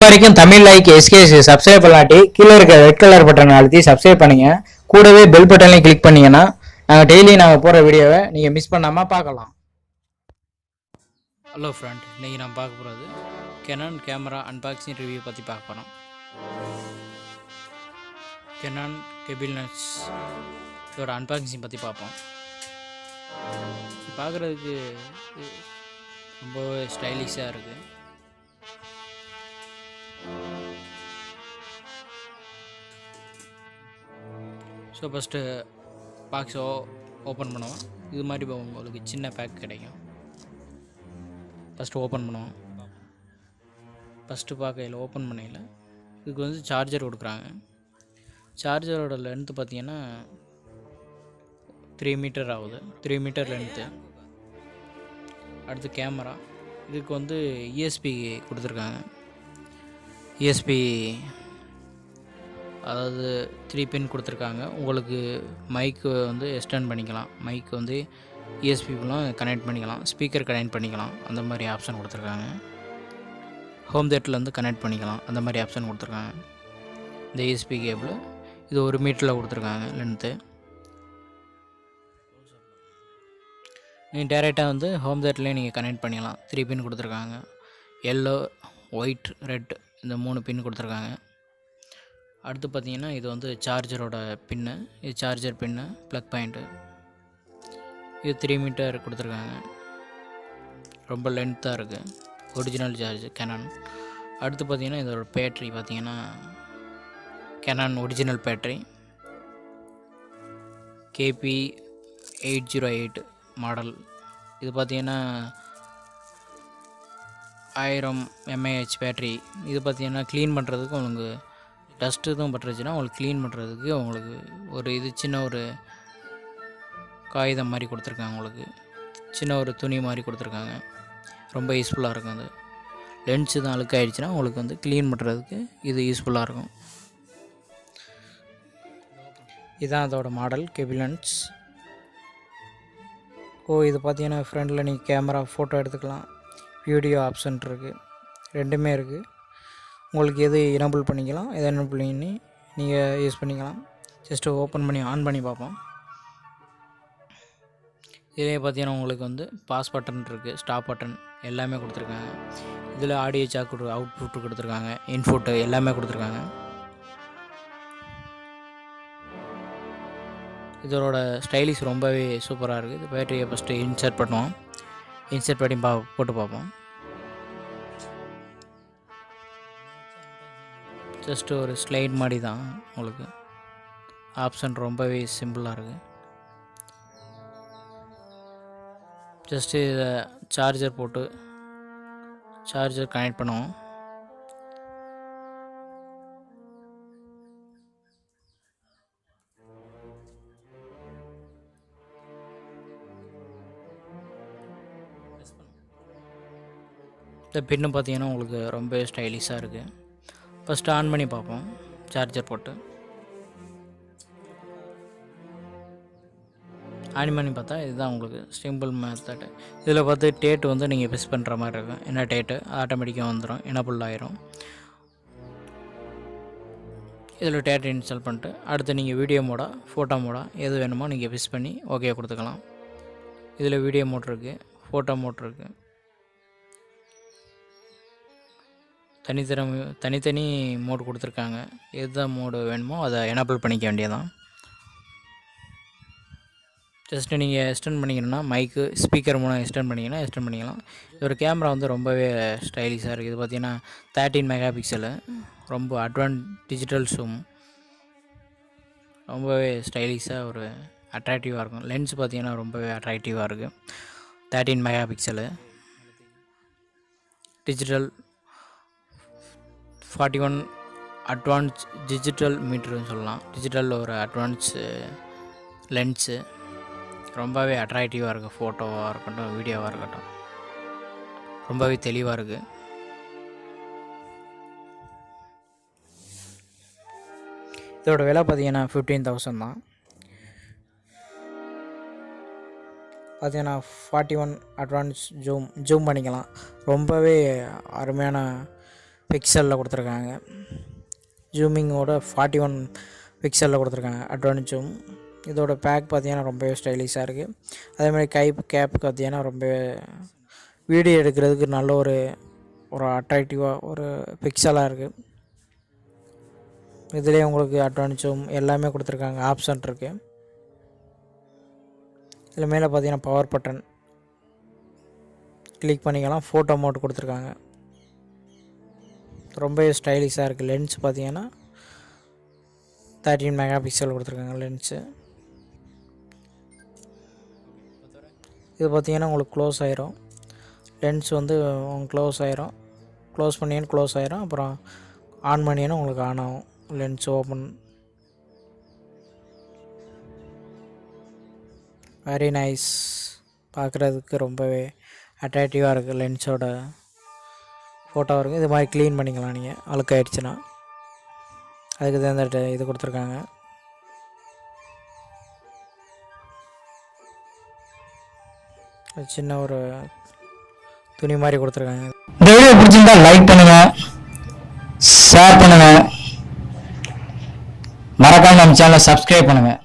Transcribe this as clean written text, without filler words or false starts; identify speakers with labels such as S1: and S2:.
S1: வரைக்கும் Tamil like s.k.s subscribe பண்ணாட்டி கீழே இருக்க ரெட் கலர் பட்டனை அழுத்தி சப்ஸ்கிரைப் பண்ணுங்க. கூடவே பெல் பட்டனையும் கிளிக் பண்ணீங்கன்னா நாங்கள் போகிற வீடியோவை நீங்கள் மிஸ் பண்ணாமல் பார்க்கலாம்.
S2: ஹலோ ஃப்ரெண்ட், இன்றைக்கி நான் பார்க்க போகிறது கேனான் கேமரா அன்பாக்சிங் ரிவ்யூ பற்றி பார்க்க போகிறோம். கேனான் KBWELLNESS இதோட அன்பாக்சிங் பற்றி பார்ப்போம். பார்க்குறதுக்கு ரொம்ப ஸ்டைலிஷாக இருக்குது. ஸோ ஃபஸ்ட்டு பாக்ஸை ஓப்பன் பண்ணுவோம். இது மாதிரி உங்களுக்கு சின்ன பேக் கிடைக்கும். ஃபஸ்ட்டு ஓப்பன் பண்ணுவோம். ஃபஸ்ட்டு பார்க்கையில் ஓப்பன் பண்ணையில் இதுக்கு வந்து சார்ஜர் கொடுக்குறாங்க. சார்ஜரோட லென்த்து பார்த்திங்கன்னா 3 மீட்டர் ஆகுது. 3 மீட்டர் லென்த்து. அடுத்து கேமரா, இதுக்கு வந்து ESP கொடுத்துருக்காங்க. ESP அதாவது 3 பின் கொடுத்துருக்காங்க. உங்களுக்கு மைக்கு வந்து எக்ஸ்டெண்ட் பண்ணிக்கலாம். மைக்கு வந்து ESPலாம் கனெக்ட் பண்ணிக்கலாம். ஸ்பீக்கர் கனெக்ட் பண்ணிக்கலாம். அந்த மாதிரி ஆப்ஷன் கொடுத்துருக்காங்க. ஹோம் தேட்டரில் வந்து கனெக்ட் பண்ணிக்கலாம். அந்த மாதிரி ஆப்ஷன் கொடுத்துருக்காங்க. இந்த ESP கேபிள் இது 1 மீட்டரில் கொடுத்துருக்காங்க லென்த்து. நீங்கள் டேரெக்டாக வந்து ஹோம் தேட்டர்லேயே நீங்கள் கனெக்ட் பண்ணிக்கலாம். 3 பின் கொடுத்துருக்காங்க. எல்லோ, ஒயிட், ரெட் இந்த 3 பின் கொடுத்துருக்காங்க. அடுத்து பார்த்திங்கன்னா இது வந்து சார்ஜரோட பின்னு. இது சார்ஜர் பின்னு, ப்ளக் பாயிண்ட்டு. இது 3 மீட்டர் கொடுத்துருக்காங்க. ரொம்ப லென்த்தாக இருக்குது. Original charge Canon. அடுத்து பார்த்திங்கன்னா இதோட பேட்ரி பார்த்திங்கன்னா Canon original battery KP808 model. இது பார்த்திங்கன்னா 1000 mAh பேட்ரி. இது பார்த்திங்கன்னா க்ளீன் பண்ணுறதுக்கு உங்களுக்கு டஸ்ட் எதுவும் பட்டுருச்சுன்னா உங்களுக்கு க்ளீன் பண்ணுறதுக்கு உங்களுக்கு ஒரு சின்ன ஒரு காகிதம் மாதிரி கொடுத்துருக்காங்க. உங்களுக்கு சின்ன ஒரு துணி மாதிரி கொடுத்துருக்காங்க. ரொம்ப யூஸ்ஃபுல்லாக இருக்கும். அது லென்ஸ் தான் அழுக்காயிடுச்சுன்னா உங்களுக்கு வந்து க்ளீன் பண்ணுறதுக்கு இது யூஸ்ஃபுல்லாக இருக்கும். இதுதான் அதோட மாடல் KBWELLNESS. இது பார்த்தீங்கன்னா ஃப்ரண்டில் நீங்கள் கேமரா ஃபோட்டோ எடுத்துக்கலாம். வீடியோ ஆப்ஷன் இருக்குது. ரெண்டுமே இருக்குது. உங்களுக்கு எது எனபிள் பண்ணிக்கலாம், எதை எனபிள் பண்ணி நீங்கள் யூஸ் பண்ணிக்கலாம். ஜஸ்ட்டு ஓப்பன் பண்ணி ஆன் பண்ணி பார்ப்போம். இதிலே பார்த்தீங்கன்னா உங்களுக்கு வந்து பாஸ் பட்டன் இருக்குது, ஸ்டாப் பட்டன் எல்லாமே கொடுத்துருக்காங்க. இதில் ஆடியோ ஜாக் அவுட்புட் கொடுத்துருக்காங்க, இன்புட்டு எல்லாமே கொடுத்துருக்காங்க. இதோட ஸ்டைலிஷ் ரொம்பவே சூப்பராக இருக்குது. இது பேட்டரியை ஃபஸ்ட்டு இன்சர்ட் பண்ணுவோம். இன்சர்ட் பண்ணி போட்டு பார்ப்போம். ஜஸ்ட்டு ஒரு ஸ்லைட் மாதிரி தான். உங்களுக்கு ஆப்ஷன் ரொம்பவே சிம்பிளாக இருக்குது. ஜஸ்ட்டு இதை சார்ஜர் போட்டு சார்ஜர் கனெக்ட் பண்ணுவோம். இந்த பின்னு பார்த்தீங்கன்னா உங்களுக்கு ரொம்ப ஸ்டைலிஷாக இருக்குது. ஃபஸ்ட்டு ஆன் பண்ணி பார்ப்போம். சார்ஜர் போட்டு ஆன் பண்ணி பார்த்தா இதுதான் உங்களுக்கு சிம்பிள் மெத்தட். இதில் பார்த்து டேட்டு வந்து நீங்கள் ஃபிக்ஸ் பண்ணுற மாதிரி இருக்கும். என்ன டேட்டு ஆட்டோமேட்டிக்காக வந்துடும், எனபிள் ஆயிரும். இதில் டேட்டு இன்ஸ்டால் பண்ணிட்டு அடுத்து நீங்கள் வீடியோ மோடா ஃபோட்டோ மோடா எது வேணுமோ நீங்கள் ஃபிக்ஸ் பண்ணி ஓகே கொடுத்துக்கலாம். இதில் வீடியோ மோட் இருக்குது, ஃபோட்டோ மோட் இருக்குது. தனித்தனி மோடு கொடுத்துருக்காங்க. எதுதான் மோடு வேணுமோ அதை எனபிள் பண்ணிக்க வேண்டியதான். ஜஸ்ட்டு நீங்கள் எக்ஸ்டெண்ட் பண்ணிக்கணும்னா மைக்கு ஸ்பீக்கர் மூலம் எக்ஸ்டெண்ட் பண்ணிக்கலாம். இதோட கேமரா வந்து ரொம்பவே ஸ்டைலிஷாக இருக்குது. இது பார்த்திங்கன்னா 13 மெகாபிக்சலு. ரொம்ப டிஜிட்டல் ஜூம். ரொம்பவே ஸ்டைலிஷாக ஒரு அட்ராக்டிவாக இருக்கும். லென்ஸ் பார்த்திங்கன்னா ரொம்பவே அட்ராக்டிவாக இருக்குது. 13 மெகாபிக்சலு. டிஜிட்டல் 41 அட்வான்ஸ் டிஜிட்டல் மீட்டர்னு சொல்லலாம். டிஜிட்டல் ஒரு அட்வான்ஸ் லென்ஸு. ரொம்பவே அட்ராக்டிவாக இருக்குது. ஃபோட்டோவாக இருக்கட்டும், வீடியோவாக இருக்கட்டும், ரொம்பவே தெளிவாக இருக்குது. இதோட விலை பார்த்தீங்கன்னா 15,000 தான். பார்த்தீங்கன்னா 41 அட்வான்ஸ் ஜூம் பண்ணிக்கலாம். ரொம்பவே அருமையான
S1: பிக்சலில் கொடுத்துருக்காங்க. ஜூமிங்கோட 41 பிக்சலில் கொடுத்துருக்காங்க அட்வான்ஸ் ஜூம். இதோட பேக் பார்த்தீங்கன்னா ரொம்பவே ஸ்டைலிஷாக இருக்குது. அதேமாதிரி கேப் பார்த்தீங்கன்னா ரொம்ப வீடியோ எடுக்கிறதுக்கு நல்ல ஒரு அட்ராக்டிவாக ஒரு பிக்சலாக இருக்குது. இதுலேயே உங்களுக்கு அட்வான்ஸ் ஜூம் எல்லாமே கொடுத்துருக்காங்க. ஆப்ஷன் இருக்குது. இதில் மேலே பார்த்தீங்கன்னா பவர் பட்டன் கிளிக் பண்ணிக்கலாம். ஃபோட்டோ மோட் கொடுத்துருக்காங்க. ரொம்ப ஸ்டைலிஷாக இருக்குது. லென்ஸ் பார்த்தீங்கன்னா 13 மெகா பிக்சல் கொடுத்துருக்காங்க லென்ஸு. இது பார்த்தீங்கன்னா உங்களுக்கு க்ளோஸ் ஆயிரும். லென்ஸ் வந்து க்ளோஸ் ஆயிரும். க்ளோஸ் பண்ணிங்கன்னா க்ளோஸ் ஆயிரும். அப்புறம் ஆன் பண்ணிங்கன்னா உங்களுக்கு ஆன் ஆகும். Lens open. Very nice. பார்க்குறதுக்கு ரொம்பவே அட்ராக்டிவாக இருக்குது. லென்ஸோட ஃபோட்டோ இருக்குது. இது மாதிரி க்ளீன் பண்ணிக்கலாம் நீங்கள் அழுக்காயிடுச்சுன்னா. அதுக்கு தகுந்த இது கொடுத்துருக்காங்க. சின்ன ஒரு துணி மாதிரி கொடுத்துருக்காங்க.
S2: இந்த வீடியோ பிடிச்சிருந்தா லைக் பண்ணுங்கள், ஷேர் பண்ணுங்கள், மறக்காம நம்ம சேனலை சப்ஸ்கிரைப் பண்ணுங்கள்.